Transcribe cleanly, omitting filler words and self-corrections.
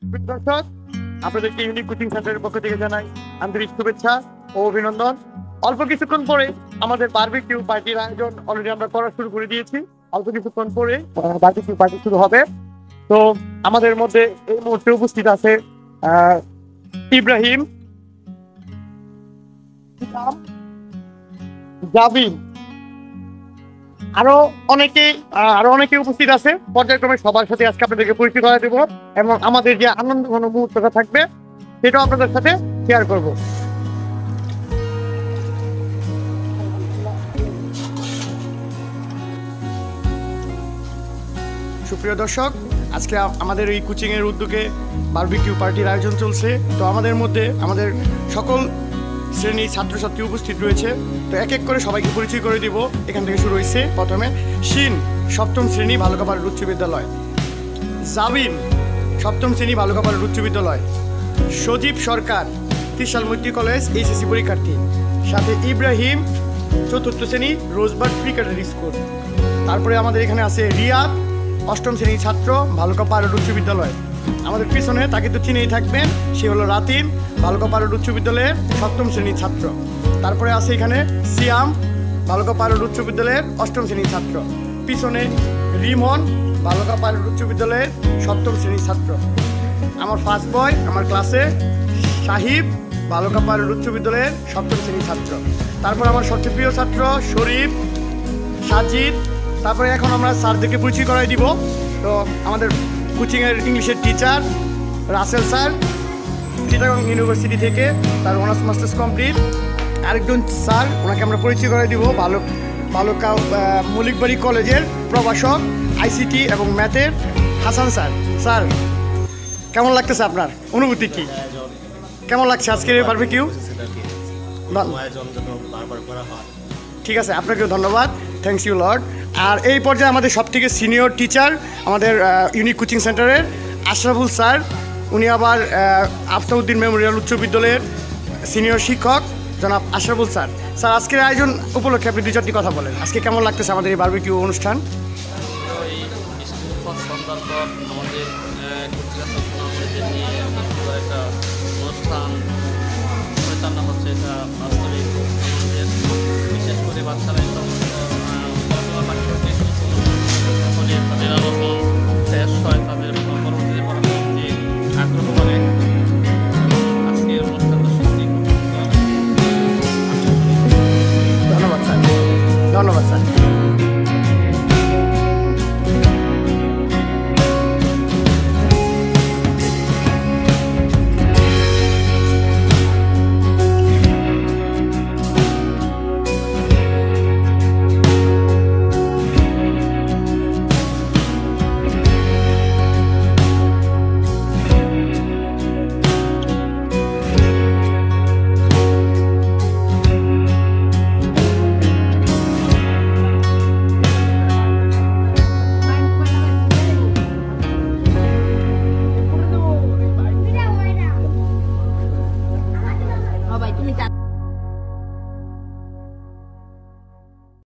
দর্শক, আপনাদেরকে unique coaching সেন্টারের পক্ষ থেকে জানাই আন্তরিক শুভেচ্ছা ও অভিনন্দন। অল্প কিছুক্ষণ পরে আমাদের বারবিকিউ পার্টির আয়োজন অলরেডি আমরা করা শুরু করে দিয়েছি। অল্প কিছুক্ষণ পরে বারবিকিউ পার্টি শুরু হবে। তো আমাদের মধ্যে এই মুহূর্তে উপস্থিত আছে ইব্রাহিম, জাবিন, আরো অনেকে উপস্থিত আছে। পর্যায়ক্রমে সবার সাথে আজকে আপনাদেরকে পরিচয় করা দেবো এবং আমাদের যে আনন্দ ঘন মুহূর্তটা থাকবে সেটাও আপনাদের সাথে শেয়ার করব। সুপ্রিয় দর্শক, আজকে আমাদের এই কোচিং এর উদ্যোগে বারবিকিউ পার্টির আয়োজন চলছে। তো আমাদের মধ্যে আমাদের সকল শ্রেণীর ছাত্রছাত্রী উপস্থিত রয়েছে। তো এক এক করে সবাইকে পরিচয় করে দিব। এখান থেকে শুরু হয়েছে প্রথমে শিন, সপ্তম শ্রেণী ভালুকাপাড়া উচ্চ বিদ্যালয়। জাবিন, সপ্তম শ্রেণী ভালুকাপাড়া উচ্চ বিদ্যালয়। সজীব সরকার, ত্রিশাল মৈত্রী কলেজ এইচএসসি পরীক্ষার্থী। সাথে ইব্রাহিম, চতুর্থ শ্রেণী রোজবার্গ প্রি ক্যাডার স্কুল। তারপরে আমাদের এখানে আছে রিয়াদ, অষ্টম শ্রেণীর ছাত্র ভালুকাপাড়া উচ্চ বিদ্যালয়। আমাদের পিছনে তাকে তো চিনেই থাকবেন, সে হলো রাতিন, ভালুকাপাড়া উচ্চ বিদ্যালয়ের সপ্তম শ্রেণীর ছাত্র। তারপরে আছে এখানে সিয়াম, ভালুকাপাড়া উচ্চ বিদ্যালয়ের অষ্টম শ্রেণীর ছাত্র। পিছনে রিমন, ভালুকাপাড়া উচ্চ বিদ্যালয়ের সপ্তম শ্রেণীর ছাত্র। আমার ফার্স্ট বয় আমার ক্লাসে সাহিব, ভালুকাপাড়া উচ্চ বিদ্যালয়ের সপ্তম শ্রেণীর ছাত্র। তারপর আমার সবচেয়ে প্রিয় ছাত্র শরীফ, সাজিদ। তারপরে এখন আমরা স্যারদেরকে পরিচয় করাই দিব। তো আমাদের কোচিংয়ের ইংলিশের teacher Rasel sir, Chittagong university থেকে, তার অনার্স মাস্টার্স কমপ্লিট। আরেকজন স্যার, ওনাকে আমরা পরিচয় করাই দিব, ভালুকা মৌলিকবাড়ি কলেজের প্রভাষক আইসিটি এবং ম্যাথের হাসান স্যার। স্যার, কেমন লাগতেছে আপনার অনুভূতি কি? কেমন লাগছে আজকের বারবিকিউ? ঠিক আছে, আপনাকেও ধন্যবাদ, থ্যাংকস ইউ লর্ড। আর এই পর্যায়ে আমাদের সবথেকে সিনিয়র টিচার আমাদের ইউনিক কোচিং সেন্টারের আশরাফুল স্যার, উনি আবার আফতাবউদ্দিন মেমোরিয়াল উচ্চ বিদ্যালয়ের সিনিয়র শিক্ষক জনাব আশরাফুল স্যার। স্যার, আজকের আয়োজন উপলক্ষে আপনি 2-4টি কথা বলেন। আজকে কেমন লাগতেছে আমাদের এই বারবিকিউ অনুষ্ঠান? একটা অনুষ্ঠান পরিচালনা হচ্ছে, এটা বাস্তবিক বিশেষ করে বাচ্চারা